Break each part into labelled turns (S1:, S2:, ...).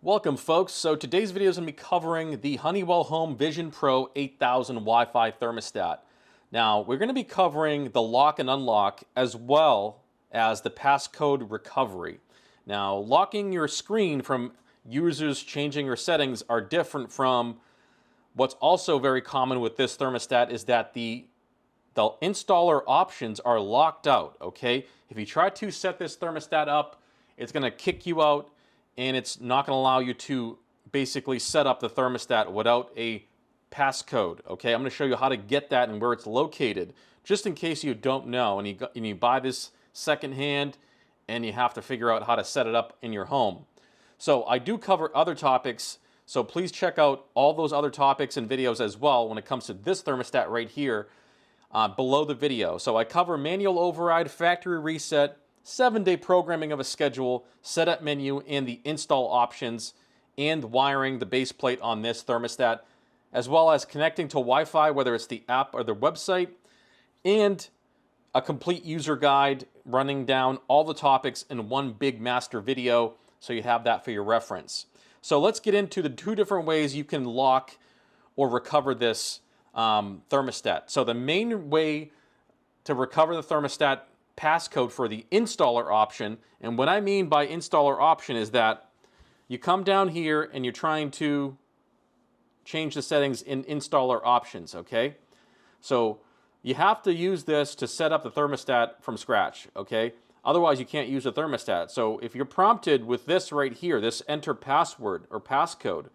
S1: Welcome folks. So today's video is going to be covering the Honeywell Home Vision Pro 8000 Wi-Fi thermostat. Now we're going to be covering the lock and unlock as well as the passcode recovery. Now locking your screen from users changing your settings are different from what's also very common with this thermostat is that the installer options are locked out, okay? If you try to set this thermostat up, it's going to kick you out and it's not going to allow you to basically set up the thermostat without a passcode, okay? I'm going to show you how to get that and where it's located, just in case you don't know and you buy this secondhand and you have to figure out how to set it up in your home. So I do cover other topics, so please check out all those other topics and videos as well when it comes to this thermostat right here below the video. So I cover manual override, factory reset, 7-day programming of a schedule, setup menu, and the install options, and wiring the base plate on this thermostat, as well as connecting to Wi-Fi, whether it's the app or the website, and a complete user guide running down all the topics in one big master video, so you have that for your reference. So let's get into the two different ways you can lock or recover this thermostat. So the main way to recover the thermostat passcode for the installer option, and what I mean by installer option is that you come down here and you're trying to change the settings in installer options, okay? So you have to use this to set up the thermostat from scratch, okay? Otherwise you can't use the thermostat. So if you're prompted with this right here, this enter password or passcode,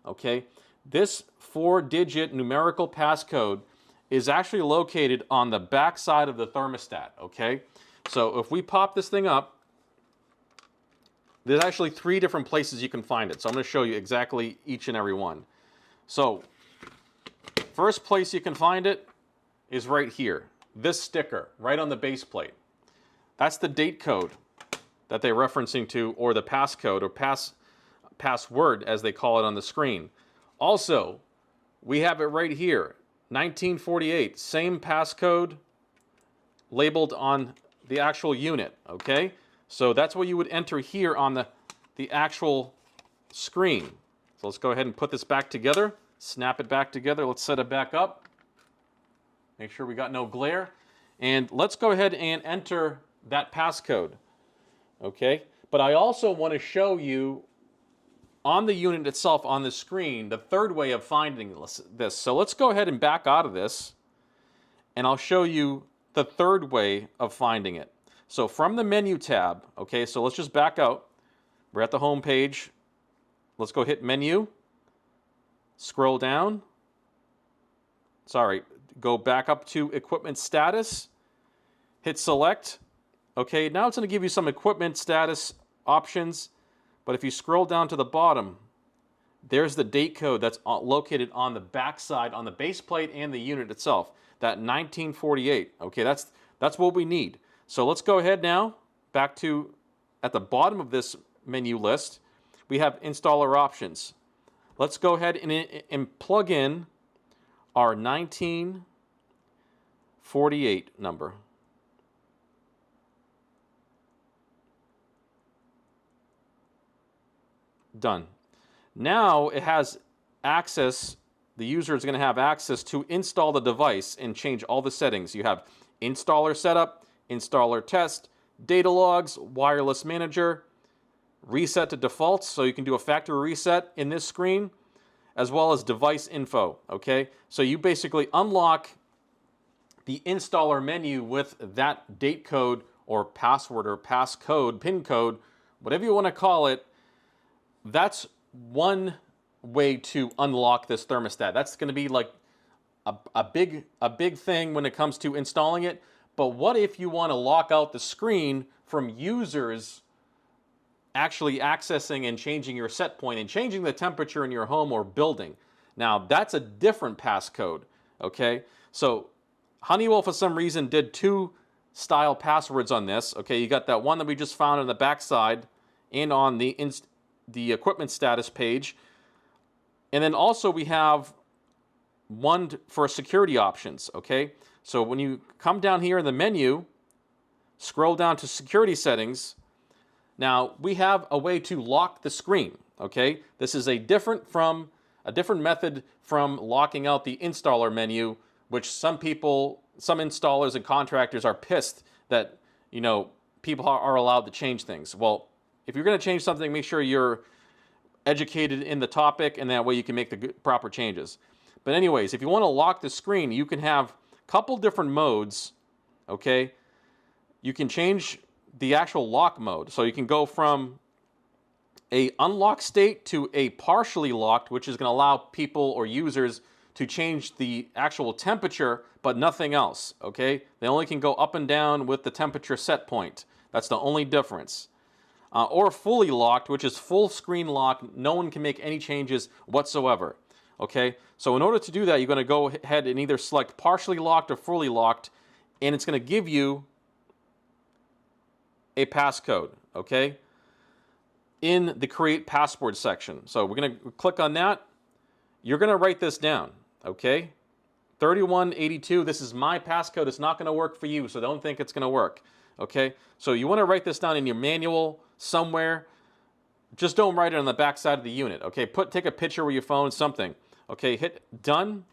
S1: okay, this 4-digit numerical passcode is actually located on the back side of the thermostat, okay? So if we pop this thing up, there's actually 3 different places you can find it. So I'm going to show you exactly each and every one. So first place you can find it is right here. This sticker right on the base plate. That's the date code that they're referencing to, or the passcode or password as they call it on the screen. Also, we have it right here. 1948, same passcode labeled on the actual unit, okay? So that's what you would enter here on the actual screen. So let's go ahead and put this back together, snap it back together, let's set it back up. Make sure we got no glare. And let's go ahead and enter that passcode, okay? But I also want to show you on the unit itself on the screen, the third way of finding this. So let's go ahead and back out of this and I'll show you the third way of finding it. So from the menu tab, okay, so let's just back out. We're at the home page. Let's go hit menu, scroll down. Sorry, go back up to equipment status, hit select. Okay, now it's going to give you some equipment status options. But if you scroll down to the bottom, there's the date code that's located on the back side, on the base plate and the unit itself, that 1948. Okay, that's what we need. So let's go ahead now, back to at the bottom of this menu list, we have installer options. Let's go ahead and plug in our 1948 number. Done. Now it has access, the user is going to have access to install the device and change all the settings. You have installer setup, installer test, data logs, wireless manager, reset to defaults, so you can do a factory reset in this screen, as well as device info, okay? So you basically unlock the installer menu with that date code or password or passcode, PIN code, whatever you want to call it. That's one way to unlock this thermostat. That's going to be like a big thing when it comes to installing it. But what if you want to lock out the screen from users actually accessing and changing your set point and changing the temperature in your home or building? Now that's a different passcode, okay? So Honeywell for some reason did 2 style passwords on this. Okay, you got that one that we just found on the back side and on the equipment status page. And then also we have one for security options, okay? So when you come down here in the menu, scroll down to security settings, now we have a way to lock the screen, Okay, this is a different method from locking out the installer menu, which some installers and contractors are pissed that, people are allowed to change things. Well, if you're going to change something, make sure you're educated in the topic, and that way you can make the proper changes. But anyways, if you want to lock the screen, you can have a couple different modes. Okay, you can change the actual lock mode. So you can go from a unlocked state to a partially locked, which is going to allow people or users to change the actual temperature, but nothing else. Okay, they only can go up and down with the temperature set point. That's the only difference. Or fully locked, which is full screen lock. No one can make any changes whatsoever. Okay, so in order to do that, you're going to go ahead and either select partially locked or fully locked, and it's going to give you a passcode, okay, in the create password section. So we're going to click on that. You're going to write this down, okay? 3182, this is my passcode. It's not going to work for you, so don't think it's going to work, okay? So you want to write this down in your manual somewhere. Just don't write it on the back side of the unit, okay? Take a picture with your phone, something. Okay, hit done.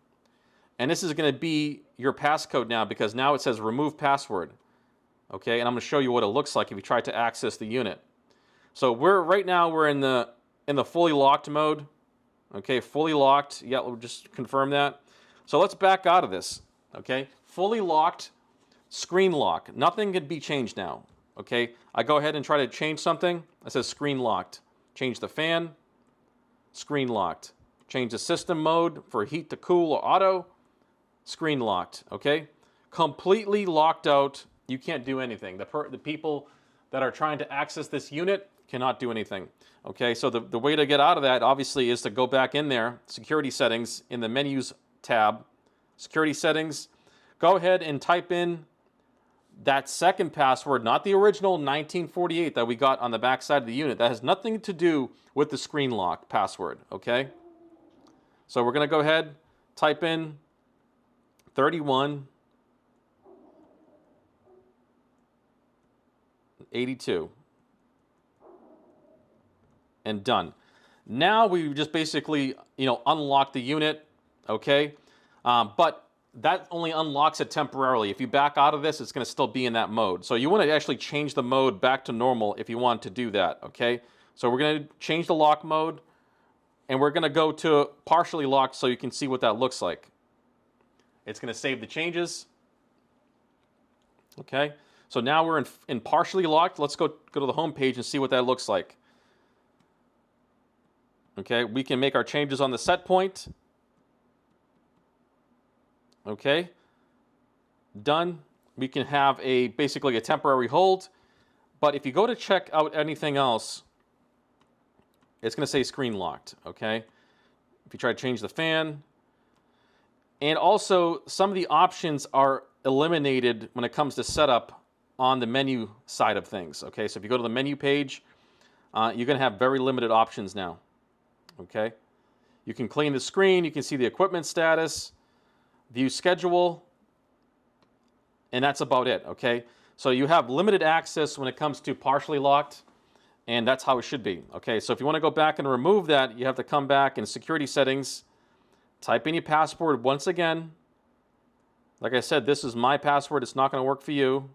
S1: And this is going to be your passcode now, because now it says remove password. Okay, and I'm going to show you what it looks like if you try to access the unit. So right now we're in the fully locked mode. Okay, fully locked. Yeah, we'll just confirm that. So let's back out of this. Okay, fully locked, screen lock. Nothing can be changed now. Okay, I go ahead and try to change something. It says screen locked. Change the fan, screen locked. Change the system mode for heat to cool or auto, screen locked. Okay, completely locked out. You can't do anything. The people that are trying to access this unit cannot do anything. Okay, so the way to get out of that, obviously, is to go back in there, security settings, in the menus tab, security settings. Go ahead and type in that second password, not the original 1948 that we got on the back side of the unit. That has nothing to do with the screen lock password, okay? So we're going to go ahead, type in 3182 and done. Now we just basically, unlock the unit, okay? But that only unlocks it temporarily. If you back out of this, it's going to still be in that mode. So you want to actually change the mode back to normal if you want to do that, okay? So we're going to change the lock mode, and we're going to go to partially locked so you can see what that looks like. It's going to save the changes. Okay, so now we're in partially locked. Let's go to the home page and see what that looks like. Okay, we can make our changes on the set point. Okay, done. We can have basically a temporary hold. But if you go to check out anything else, it's going to say screen locked, okay? If you try to change the fan. And also, some of the options are eliminated when it comes to setup on the menu side of things, okay? So if you go to the menu page, you're going to have very limited options now, okay? You can clean the screen, you can see the equipment status, view schedule, and that's about it, okay? So you have limited access when it comes to partially locked, and that's how it should be. Okay, so if you want to go back and remove that, you have to come back in security settings, type in your password once again. Like I said, this is my password. It's not going to work for you.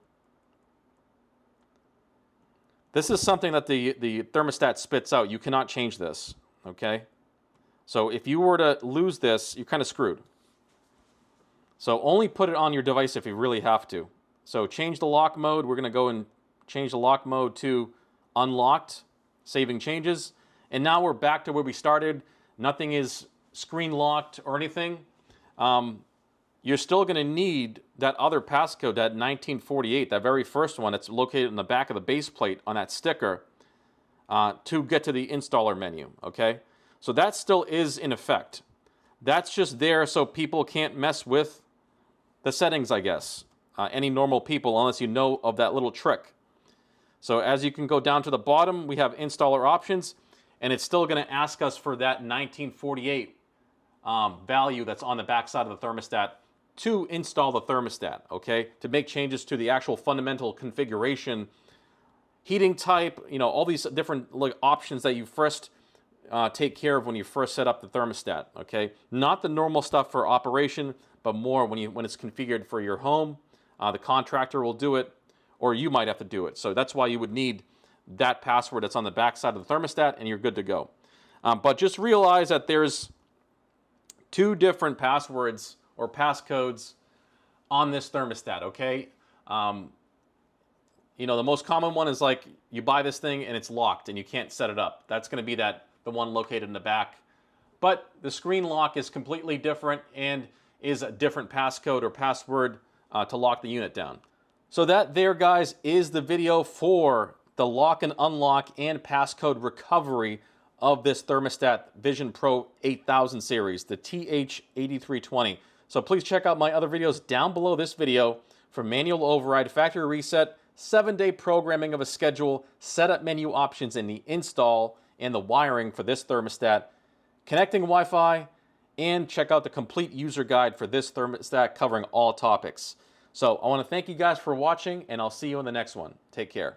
S1: This is something that the thermostat spits out. You cannot change this, okay? So if you were to lose this, you're kind of screwed. So only put it on your device if you really have to. So change the lock mode. We're going to go and change the lock mode to unlocked, saving changes. And now we're back to where we started. Nothing is screen locked or anything. You're still going to need that other passcode, that 1948, that very first one that's located in the back of the base plate on that sticker, to get to the installer menu, okay? So that still is in effect. That's just there so people can't mess with the settings, I guess. Any normal people, unless you know of that little trick. So as you can go down to the bottom, we have installer options, and it's still going to ask us for that 1948 value that's on the back side of the thermostat to install the thermostat, okay? To make changes to the actual fundamental configuration, heating type, all these different options that you first take care of when you first set up the thermostat, okay? Not the normal stuff for operation, but more when it's configured for your home. The contractor will do it, or you might have to do it. So that's why you would need that password that's on the back side of the thermostat, and you're good to go. But just realize that there's 2 different passwords or passcodes on this thermostat, okay? You know, the most common one is like you buy this thing and it's locked and you can't set it up. That's going to be the one located in the back. But the screen lock is completely different and is a different passcode or password to lock the unit down. So that there, guys, is the video for the lock and unlock and passcode recovery of this thermostat VisionPro 8000 series, the TH8320. So please check out my other videos down below this video for manual override, factory reset, 7-day programming of a schedule, setup menu options in the install, and the wiring for this thermostat, connecting Wi-Fi, and check out the complete user guide for this thermostat covering all topics. So I want to thank you guys for watching, and I'll see you in the next one. Take care.